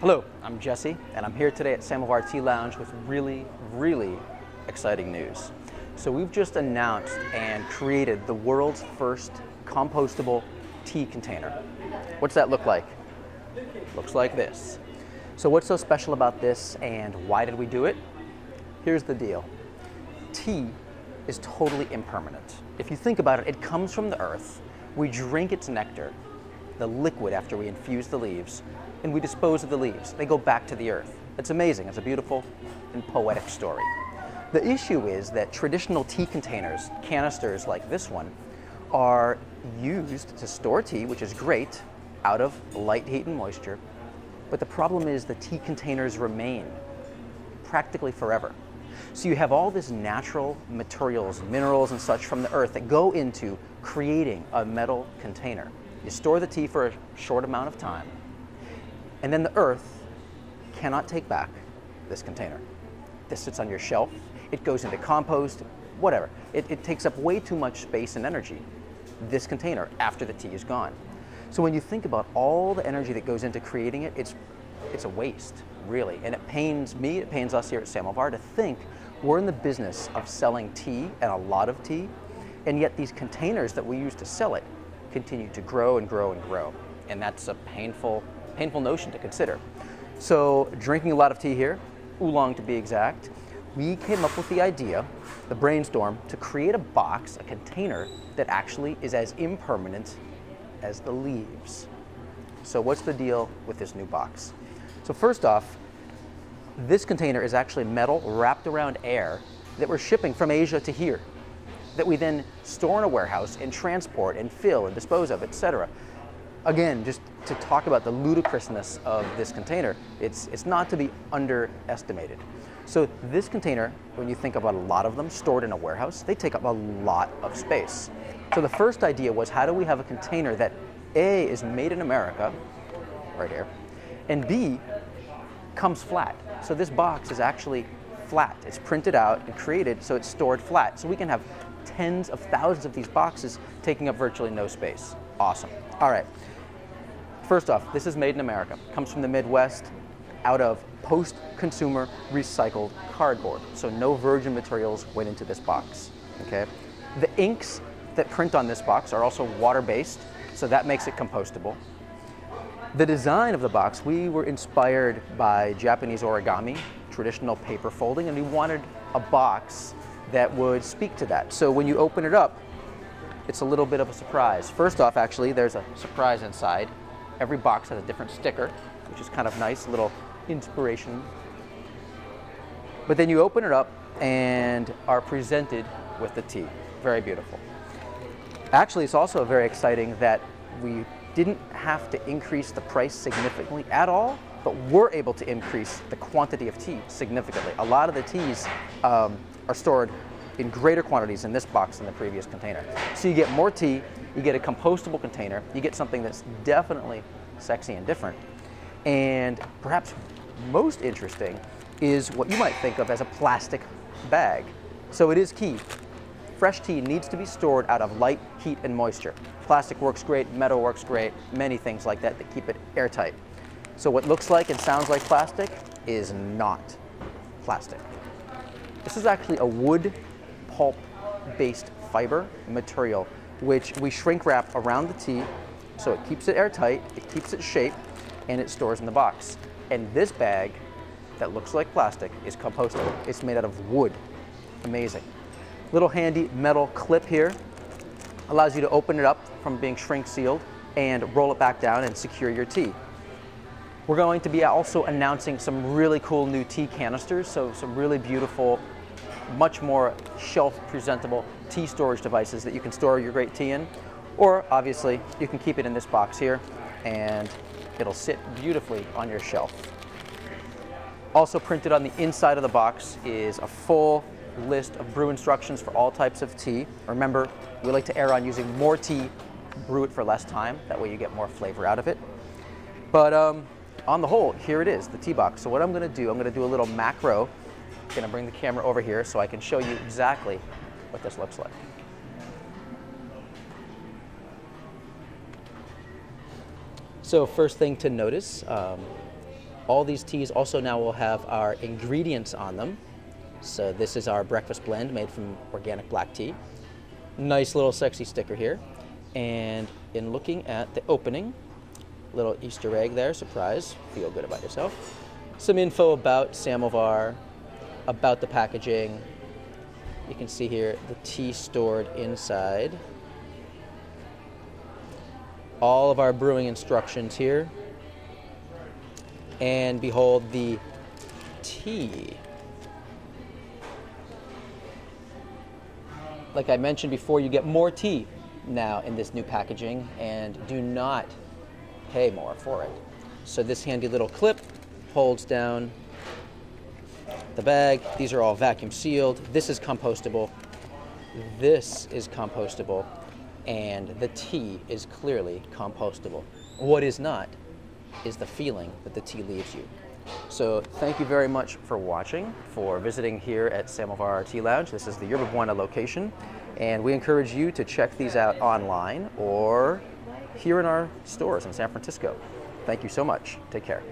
Hello, I'm Jesse, and I'm here today at Samovar Tea Lounge with really exciting news. So we've just announced and created the world's first compostable tea container. What's that look like? Looks like this. So what's so special about this and why did we do it? Here's the deal. Tea is totally impermanent. If you think about it, it comes from the earth. We drink its nectar, the liquid after we infuse the leaves, and we dispose of the leaves. They go back to the earth. It's amazing. It's a beautiful and poetic story. The issue is that traditional tea containers, canisters like this one, are used to store tea, which is great, out of light, heat, and moisture. But the problem is the tea containers remain practically forever. So you have all this natural materials, minerals and such from the earth that go into creating a metal container. You store the tea for a short amount of time, and then the earth cannot take back this container. This sits on your shelf, it goes into compost, whatever. It takes up way too much space and energy, this container, after the tea is gone. So when you think about all the energy that goes into creating it, it's a waste, really. And it pains me, it pains us here at Samovar to think we're in the business of selling tea, and a lot of tea, and yet these containers that we use to sell it continue to grow and grow and grow. And that's a painful notion to consider. So drinking a lot of tea here, oolong to be exact, we came up with the idea, the brainstorm, to create a box, a container that actually is as impermanent as the leaves. So what's the deal with this new box? So first off, this container is actually metal wrapped around air that we're shipping from Asia to here, that we then store in a warehouse and transport and fill and dispose of, etc. Again, just to talk about the ludicrousness of this container, it's not to be underestimated. So this container, when you think about a lot of them stored in a warehouse, they take up a lot of space. So the first idea was, how do we have a container that A, is made in America, right here, and B, comes flat. So this box is actually flat. It's printed out and created so it's stored flat. So we can have tens of thousands of these boxes taking up virtually no space. Awesome. All right. First off, this is made in America. Comes from the Midwest, out of post-consumer recycled cardboard. So no virgin materials went into this box. Okay. The inks that print on this box are also water-based, so that makes it compostable. The design of the box, we were inspired by Japanese origami, traditional paper folding, and we wanted a box that would speak to that. So when you open it up, it's a little bit of a surprise. First off, actually, there's a surprise inside. Every box has a different sticker, which is kind of nice, a little inspiration. But then you open it up and are presented with the tea. Very beautiful. Actually, it's also very exciting that we didn't have to increase the price significantly at all, but we're able to increase the quantity of tea significantly. A lot of the teas are stored in greater quantities in this box than the previous container. So you get more tea, you get a compostable container, you get something that's definitely sexy and different. And perhaps most interesting is what you might think of as a plastic bag. So it is key. Fresh tea needs to be stored out of light, heat, and moisture. Plastic works great, metal works great, many things like that that keep it airtight. So what looks like and sounds like plastic is not plastic. This is actually a wood pulp-based fiber material, which we shrink wrap around the tea so it keeps it airtight, it keeps its shape, and it stores in the box. And this bag that looks like plastic is compostable. It's made out of wood. Amazing. Little handy metal clip here allows you to open it up from being shrink sealed and roll it back down and secure your tea. We're going to be also announcing some really cool new tea canisters, so some really beautiful, much more shelf presentable tea storage devices that you can store your great tea in, or obviously you can keep it in this box here and it'll sit beautifully on your shelf. Also printed on the inside of the box is a full list of brew instructions for all types of tea. Remember, we like to err on using more tea, brew it for less time, that way you get more flavor out of it. But on the whole, here it is, the tea box. So what I'm going to do a little macro. I'm going to bring the camera over here so I can show you exactly what this looks like. So first thing to notice, All these teas also now will have our ingredients on them. So this is our breakfast blend made from organic black tea. Nice little sexy sticker here. And in looking at the opening, little Easter egg there, surprise, feel good about yourself. Some info about Samovar, about the packaging. You can see here the tea stored inside. All of our brewing instructions here. And behold the tea. Like I mentioned before, you get more tea now in this new packaging and do not pay more for it. So this handy little clip holds down the bag. These are all vacuum sealed. This is compostable. This is compostable. And the tea is clearly compostable. What is not is the feeling that the tea leaves you. So thank you very much for watching, for visiting here at Samovar Tea Lounge. This is the Yerba Buena location, and we encourage you to check these out online or here in our stores in San Francisco. Thank you so much. Take care.